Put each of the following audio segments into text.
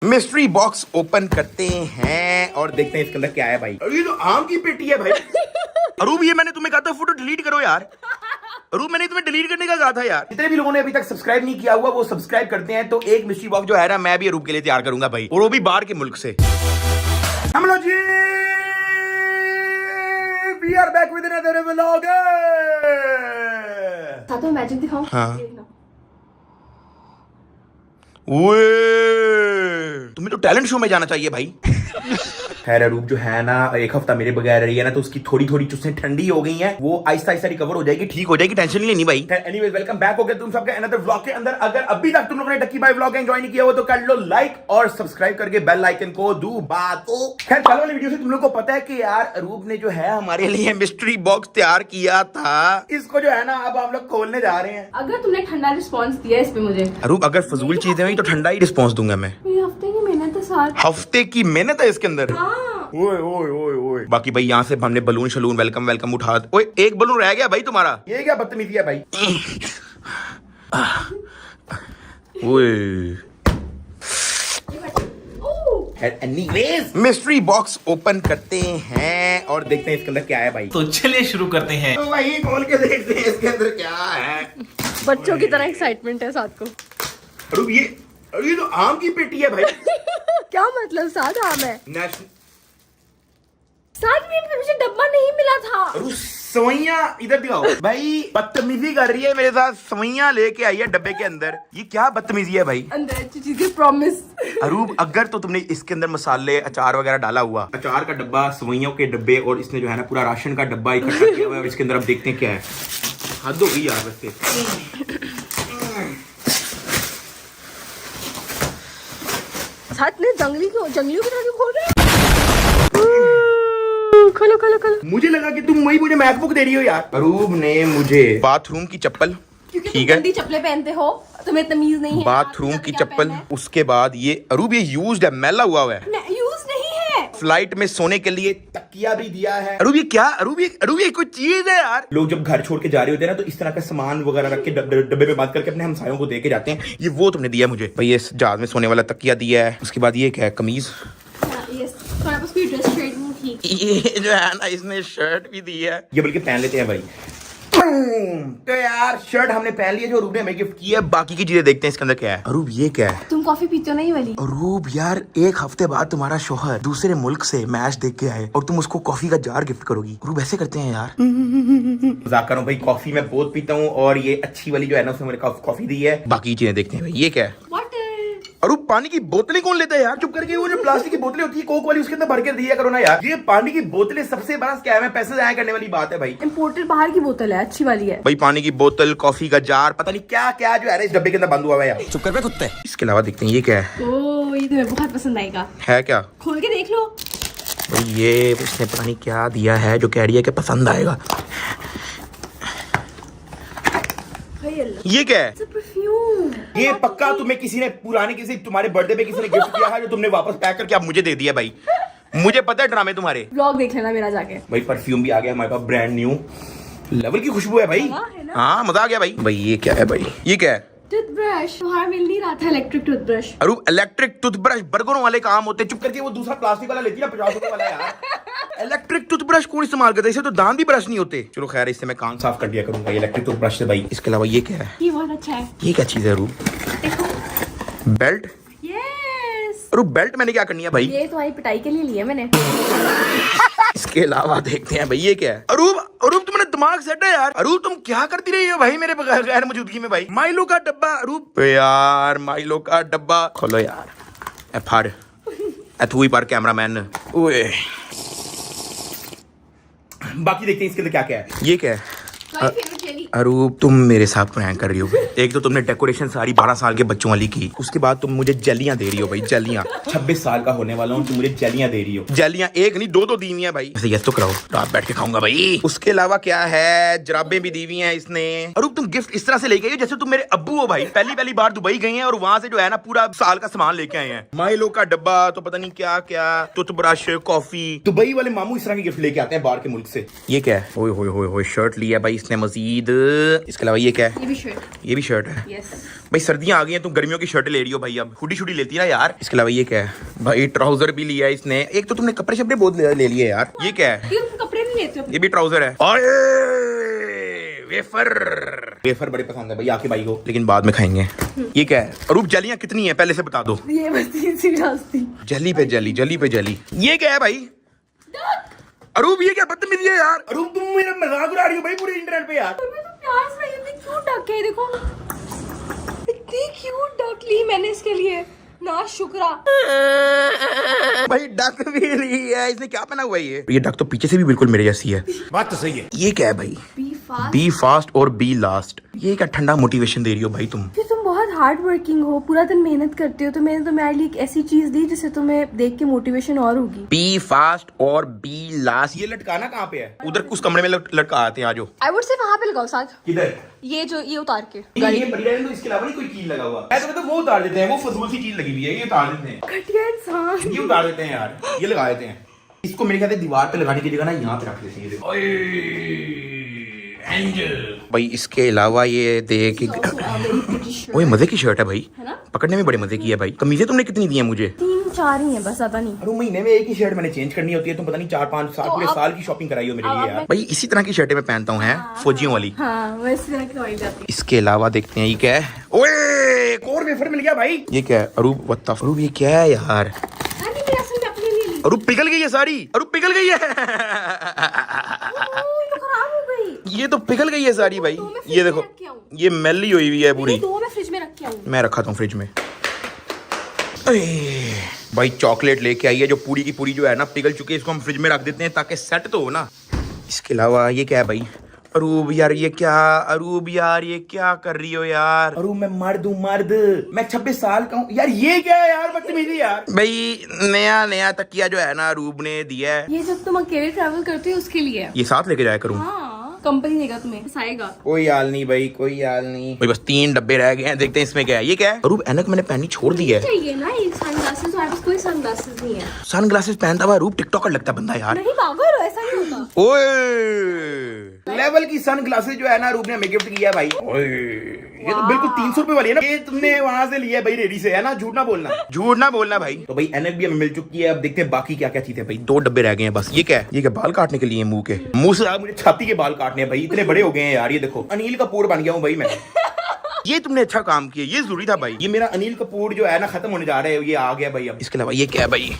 Mystery box open करते हैं और देखते हैं इसके अंदर क्या है भाई। ये तो आम की पेटी है भाई। अरूब ये मैंने तुम्हें कहा था फोटो डिलीट करो यार। अरूब मैंने तुम्हें डिलीट करने का कहा था यार। जितने भी लोगों ने अभी तक सब्सक्राइब नहीं किया हुआ वो सब्सक्राइब करते हैं। तो एक मिस्ट्री बॉक्स जो है ना मैं भी अरूब के लिए तैयार करूंगा भाई, और वो भी बाहर के मुल्क से। हम लोग जी we are back with another vlog. साथ में मैजिक दिखाऊं? हाँ। ये देखना। तुम्हें तो टैलेंट शो में जाना चाहिए भाई। खैर अरूब जो है ना एक हफ्ता मेरे बगैर रही है ना, तो उसकी थोड़ी थोड़ी चुस्सें ठंडी हो गई हैं, वो आहिस्ता आहिस्ता रिकवर हो जाएगी, ठीक हो जाएगी, टेंशन नहीं लेनी भाई। एनीवेज वेलकम बैक हो गया तुम सबके अनदर व्लॉग के अंदर। अगर अभी तक तुम लोगों ने टक्की भाई व्लॉग एंजॉय नहीं किया हो तो कर लो लाइक और सब्सक्राइब करके बेल आइकन को दू बातो। खैर कल वाली वीडियो से तुम लोग को पता है कि यार अरूब ने जो है हमारे लिए मिस्ट्री बॉक्स तैयार किया था। इसको जो है ना अब हम लोग खोलने जा रहे हैं। अगर तुमने ठंडा रिस्पॉन्स दिया इस पे मुझे, अरूब अगर फजूल चीजें हुई तो ठंडा ही रिस्पॉन्स दूंगा मैं। मेरे हफ्ते की मेहनत है साथ। हफ्ते की मेहनत है इसके अंदर। हाँ। ओए ओए ओए ओए। बाकी भाई यहाँ से हमने बलून शलून वेलकम वेलकम उठा। ओए एक बलून रह गया भाई तुम्हारा, ये क्या बदतमीजी है भाई। ओए एनीवेज मिस्ट्री बॉक्स ओपन करते हैं और देखते हैं इसके अंदर क्या है भाई। तो चलिए शुरू करते हैं। तो वही खोल के देखते हैं इसके अंदर क्या है। बच्चों की तरह एक्साइटमेंट है साथ को। अरे ये तो आम की पेटी है भाई। क्या मतलब? साथ आम है। नेशनल 7 मिनट में मुझे डब्बा नहीं मिला था। अरे सवैया इधर दिखाओ भाई। बदतमीजी कर रही है मेरे साथ, सवैया लेके आई है डब्बे के अंदर। ये क्या बदतमीजी है भाई। अंदर अच्छी चीजें प्रॉमिस। अरूब अगर तो तुमने इसके अंदर मसाले अचार वगैरह डाला हुआ, अचार का डब्बा, सवैयों के डब्बे और इसने जो है ना पूरा राशन का डब्बा इकट्ठा किया हुआ है और इसके अंदर अब देखते हैं क्या है। हद हो गई यार वैसे। साथ ने जंगलियों की तरह क्यों खोल रहे हैं? खोलो खोलो खोलो। मुझे लगा कि तुम वही मुझे मैकबुक दे रही हो यार। अरूब ने मुझे बाथरूम की चप्पल, क्योंकि ठीक तुम है, गंदी चप्पलें पहनते हो, तुम्हें तमीज नहीं है। बाथरूम की चप्पल, उसके बाद ये अरूब ये यूज्ड है, मैला हुआ है, यूज नहीं है। फ्लाइट में सोने के लिए तकिया भी दिया है। अरूब ये क्या, अरूब ये कोई चीज है यार। लोग जब घर छोड़ के जा रहे होते हैं ना तो इस तरह का सामान वगैरह रख के डब्बे में बात करके अपने हमसायों को दे के जाते हैं। ये वो तुमने दिया मुझे भाई, ये जहाज में सोने वाला तकिया दिया है। उसके बाद ये क्या है, कमीज। ये जो है ना इसने शर्ट भी दी है, ये बल्कि पहन लेते हैं भाई। तो यार शर्ट हमने पहन लिया जो अरूब ने हमें गिफ्ट की है। बाकी की चीजें देखते हैं इसके अंदर क्या है। अरूब ये क्या है? तुम कॉफी पीते हो नहीं वाली? अरूब यार एक हफ्ते बाद तुम्हारा शौहर दूसरे मुल्क से मैच देख के आए और तुम उसको कॉफी का जार गिफ्ट करोगी। अरूब ऐसे करते हैं यार। मजाक कर रहा हूं भाई, कॉफी मैं बहुत पीता हूँ और ये अच्छी वाली जो है ना उसने मुझे कॉफी दी है। बाकी चीजें देखते हैं भाई। ये क्या है? अरूब पानी की बोतलें कौन लेता है यार? चुप करके वो जो प्लास्टिक की बोतलें होती है कोक वाली, उसके अंदर भर के दिया करो ना यार। ये पानी की बोतलें सबसे बड़ा स्कैम है, पैसे जाया करने वाली बात है भाई। इम्पोर्टेड बाहर की बोतल है, अच्छी वाली है भाई। पानी की बोतल, कॉफी का जार, पता नहीं क्या क्या जो है इस डब्बे के अंदर बंद हुआ है यार। चुप कर बे कुत्ते। इसके अलावा देखते हैं ये क्या है। ओह ये तुम्हें बहुत पसंद आएगा। है क्या? खोल के देख लो भाई ये उसने पता नहीं क्या दिया है जो कह रही है कि पसंद आएगा। ये क्या है? परफ्यूम। ये पक्का तुम्हें किसी ने तुम्हारे बर्थडे पे किसी ने गिफ्ट किया है जो तुमने वापस पैक करके अब मुझे दे दिया भाई। मुझे पता है ड्रामे तुम्हारे। व्लॉग देख लेना मेरा जाके। भाई परफ्यूम भी आ गया हमारे पास, ब्रांड न्यू लेवल की खुशबू है भाई। हाँ मजा आ गया भाई। भाई ये क्या है भाई? ये क्या है? टूथब्रश। तुम्हारा मिल नहीं रहा था इलेक्ट्रिक टूथब्रश। अरे इलेक्ट्रिक टूथब्रश बर्गरों वाले काम होते। चुप करके वो दूसरा प्लास्टिक वाला लेती है 50 रुपए वाला यार। इलेक्ट्रिक टूथब्रश कौन इस्तेमाल करता है? इससे तो दांत भी ब्रश नहीं होते। चलो खैर इससे मैं कान साफ कर दिया करूंगा इलेक्ट्रिक टूथब्रश से भाई। इसके अलावा ये क्या है? ये बहुत अच्छा है। ये क्या चीज है रूप? बेल्ट। अरे बेल्ट मैंने क्या करनी है भाई? ये तुम्हारी पिटाई के लिए लिया मैंने। इसके अलावा देखते हैं भाई ये क्या है। अरूब तुम्हारा दिमाग सेट है यार। अरूब तुम क्या करती रही हो भाई मेरे गैर मौजूदगी में भाई? माइलो का डब्बा। अरूब यार माइलो का डब्बा खोलो यार। फाड़ एथुई पर कैमरामैन। ओए बाकी देखते हैं इसके अंदर क्या क्या है। ये क्या है? अरूब तुम मेरे साथ प्रैंक कर रही हो। एक तो तुमने डेकोरेशन सारी 12 साल के बच्चों वाली की, उसके बाद तुम मुझे जलियां दे रही हो भाई। जलियां 26 साल का होने वाला हूँ, तुम मुझे जलियां दे रही हो। जलियां एक नहीं दो दी हुई हैं भाई। ऐसे यस तो कराओ, रात बैठ के खाऊंगा भाई। उसके अलावा क्या है? जराबें भी दी हुई हैं इसने। अरूब तुम गिफ्ट इस तरह से लेके आई हो जैसे तुम मेरे अब्बू हो भाई। पहली बार दुबई गए हैं और वहां से जो है ना पूरा साल का सामान लेके आए हैं। माइलो का डब्बा तो पता नहीं क्या क्या, टूथब्रश, कॉफी। दुबई वाले मामू इस तरह के गिफ्ट लेके आते हैं बाहर के मुल्क से। ये क्या है? ओए होए शर्ट लिया भाई इसने मजीद। इसके अलावा ये क्या है? ये भी शर्ट। ये भी शर्ट है। यस। भाई सर्दियां आ गई हैं, तुम गर्मियों की शर्ट ले रही हो भाई। अब हुडी शुडी लेती है ना यार। इसके अलावा ये क्या है भाई? ट्राउजर भी लिया है इसने। एक तो तुमने कपड़े शपड़े बहुत ले लिए यार। ये क्या है? ये तुम कपड़े नहीं लेते हो? ये भी ट्राउजर है। और वेफर वेफर बड़े पसंद है भाई आके भाई को, लेकिन बाद में खाएंगे। ये क्या है? अरूप जलियां कितनी है पहले से बता दो। ये बस 3 सी रास्ती। जली पे जली, जली पे जली। ये क्या है भाई? अरूप ये क्या बदतमीजी है यार? अरूप तुम मेरा मजाक उड़ा रही हो भाई पूरे इंटरनेट पे यार। मैं तो प्यार से इतनी क्यूट डक है, देखो इतनी क्यूट डक ली मैंने इसके लिए, ना शुक्रा। भाई डक भी ली है इसने। क्या पहना हुआ है ये डक तो पीछे से भी बिल्कुल मेरे जैसी है। बात तो सही है। ये क्या है भाई? बी फास्ट और बी लास्ट। ये क्या ठंडा मोटिवेशन दे रही हो भाई तुम? तुम बहुत हार्ड वर्किंग हो, पूरा दिन मेहनत करते हो, तो मैंने तुम्हारे लिए एक ऐसी चीज दी जिससे तुम्हें देख के मोटिवेशन और होगी। बी फास्ट और बी लास्ट। ये लटकाना कहाँ पे है? उधर कुछ कमरे में लटका आते हैं। आ जाओ। आई वुड से वहाँ पे लगाओ साथ। किधर? ये उतार के ये बड़ी रहने दो, इसके अलावा नहीं कोई चीज लगा हुआ है तो वो उतार देते हैं। वो फजूल सी चीज लगी हुई है, ये उतार देते हैं। घटिया इंसान। ये उतार देते हैं यार, ये लगा देते हैं। इसको मेरे ख्याल से दीवार पे लगाने की जगह ना यहाँ पे रख देते हैं। भाई इसके अलावा ये देख ओए मजे की शर्ट है भाई, पकड़ने में बड़े मजे की है भाई। कमीजें तुमने कितनी दी हैं मुझे? 3-4 ही है बस, ज्यादा नहीं। अरे महीने में एक ही शर्ट मैंने चेंज करनी होती है। तुम पता नहीं 4-5 साल पूरे साल की शॉपिंग कराई हो मेरे लिए यार। भाई इसी तरह की शर्टें मैं पहनता हूँ, है फौजियों वाली। हाँ, वो इसी तरह की दवाई जाती है। इसके अलावा देखते हैं ये क्या है। ओए एक और वेफर मिल गया भाई। ये क्या है? अरूप वत्ता अरूप ये क्या है यार? अरूप पिघल गई है सारी। अरूप पिघल गई है। खराब हो गई। ये तो पिघल गई है सारी भाई। ये देखो ये मैली हुई है पूरी। दो मैं फ्रिज में रख के आऊँ। मैं रखा था फ्रिज में। भाई चॉकलेट लेके आई है जो पूरी की पूरी जो है ना पिघल चुकी है। इसको हम फ्रिज में रख देते हैं ताकि सेट तो हो ना। इसके अलावा ये क्या है भाई? अरूब यार ये क्या? अरूब यार ये क्या कर रही हो यार? अरूब मैं मर्द हूँ मर्द, मैं 26 साल का हूँ यार। ये क्या है यार बदतमीजी यार। भाई नया तकिया जो है ना अरूब ने दिया है। ये जब तुम अकेले ट्रैवल करते हो उसके लिए। ये साथ लेके जाया करूँ? हाँ, कंपनी देगा तुम्हें, हंसाएगा। कोई हाल नहीं भाई, कोई हाल नहीं भाई। बस 3 डब्बे रह गए हैं, देखते हैं इसमें क्या है। ये क्या है? अरूब ऐनक मैंने पहनी छोड़ दी है। चाहिए ना ये सनग्लासेस, हमारे पास कोई सनग्लासेस नहीं है। सनग्लासेस पहनता हुआ अरूब टिकटॉकर लगता बंदा यार। नहीं पागल हो, ऐसा नहीं होता। ओए लेवल की सनग्लासेस जो है ना अरूब ने हमें गिफ्ट किया है भाई। ओए ये तो बिल्कुल 300 रुपए वाली है ना। ये तुमने वहां से लिया है भाई, रेडी से है ना? झूठ ना बोलना, झूठ ना बोलना भाई। तो भाई एनक भी हमें मिल चुकी है। अब देखते हैं बाकी क्या क्या चीजें भाई। 2 डब्बे रह गए हैं बस। ये क्या है? ये क्या बाल काटने के लिए? मुंह के मुंह से आप मुझे छाती के बाल काटने हैं भाई, इतने बड़े हो गए हैं यार। ये देखो अनिल कपूर बन गया हूँ भाई मैं। ये तुमने अच्छा काम किया, ये जरूरी था भाई। ये मेरा अनिल कपूर जो है ना खत्म होने जा रहा है, ये आ गया भाई अब। इसके अलावा ये क्या है भाई?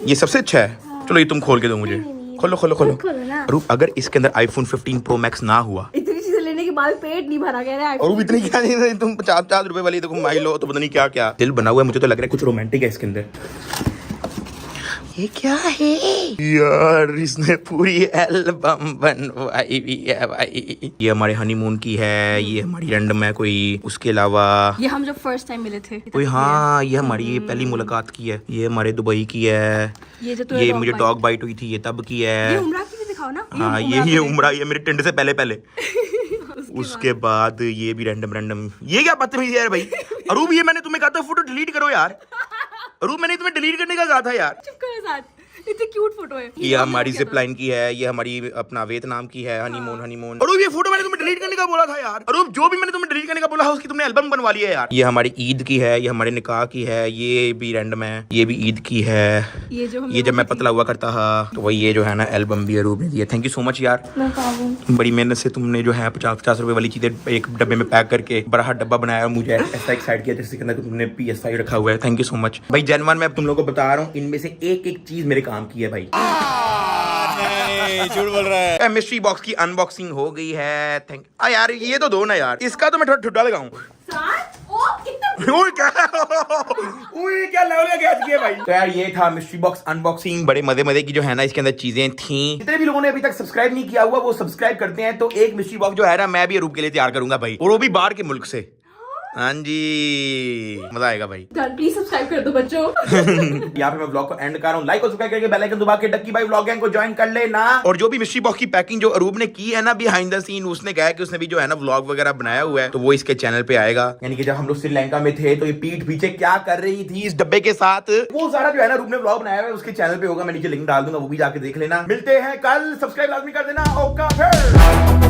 ये सबसे अच्छा है। चलो ये तुम खोल के दो मुझे। खोलो खोलो खोलो। अरूप अगर इसके अंदर iPhone 15 Pro Max ना हुआ, इतनी चीजें लेने के बाद पेट नहीं भरा गया। और वो इतनी क्या नहीं, तुम 50 रुपए वाली देखो माई लो तो पता नहीं क्या क्या दिल बना हुआ है। मुझे तो लग रहा है कुछ रोमांटिक है इसके अंदर। ये क्या है यार? इसने पूरी एल्बम बनवाई हुई है भाई। ये हमारे हनीमून की है, ये हमारी रैंडम है कोई। उसके अलावा ये हम जब फर्स्ट टाइम मिले थे कोई, हाँ ये हमारी पहली मुलाकात की है। ये हमारे दुबई की है। ये मुझे डॉग बाइट हुई थी, ये तब की है। ये उम्रा की भी दिखाओ ना। हाँ ये उम्रा, ये मेरे टिंड से पहले। उसके बाद ये भी रैंडम। ये क्या बदतमीजी है भाई? अरूब ये मैंने तुम्हें कहा था फोटो डिलीट करो यार। अरूब मैंने तुम्हें डिलीट करने का कहा था यार। चुप करो साथ, इतनी क्यूट फोटो है। ये हमारी जिप लाइन की है, ये हमारी अपना वियतनाम की है, हनीमून। अरूब ये फोटो मैंने तुम्हें डिलीट करने का बोला था यार। अरूब जो भी मैंने तुम्हें डिलीट करने का बोला है उसकी तुमने एल्बम बनवा लिया है यार। ये हमारी ईद की है, ये हमारे निकाह की है, ये भी रैंडम है, ये भी ईद की है। ये जब मैं पतला हुआ करता था तो वही ये जो है ना एल्बम भी अरूब ने दी है। थैंक यू सो मच यार, बड़ी मेहनत से तुमने जो है 50 रुपए वाली चीजें एक डब्बे में पैक करके बड़ा डब्बा बनाया, मुझे ऐसा एक्साइट किया जैसे अंदर तुमने PS5 रखा हुआ है। थैंक यू सो मच भाई। जनवन मैं तुम लोगों को बता रहा हूँ, इनमें से एक चीज मेरे काम की है भाई। झूठ बोल रहा है। मिस्ट्री बॉक्स की अनबॉक्सिंग हो गई है। थैंक यार, ये तो दो ना यार, इसका तो मैं थोड़ा ठुड्डा लगाऊं। क्या लेवल का गैस किया भाई। तो यार ये था मिस्ट्री बॉक्स अनबॉक्सिंग। बड़े मजे की जो है ना इसके अंदर चीजें थी। जितने भी लोगों ने अभी तक सब्सक्राइब नहीं किया हुआ वो सब्सक्राइब करते हैं। तो एक मिस्ट्री बॉक्स जो है ना मैं भी अरूप के लिए तैयार करूंगा भाई, और वो भी बाहर के मुल्क से। हाँ जी, मजा आएगा भाई। प्लीज सब्सक्राइब कर दो बच्चों। यहाँ पे मैं व्लॉग को एंड कर रहा हूँ। लाइक और सब्सक्राइब करके बेल आइकन दबा के डक्की भाई व्लॉग गैंग को ज्वाइन कर लेना। और जो भी मिस्ट्री बॉक्स की पैकिंग जो अरूब ने की है ना बिहाइंड द सीन, उसने कहा कि उसने भी जो है ना व्लॉग वगैरह बनाया हुआ है, तो वो इसके चैनल पे आएगा। यानी कि जब हम लोग श्रीलंका में थे तो ये पीठ पीछे क्या कर रही थी इस डब्बे के साथ, वो सारा जो है ना अरूब ने व्लॉग बनाया हुआ है उसके चैनल पे होगा। मैं नीचे लिंक डाल दूंगा, वो भी जाके देख लेना। मिलते हैं कल, सब्सक्राइब लाजमी कर देना। ओके फिर।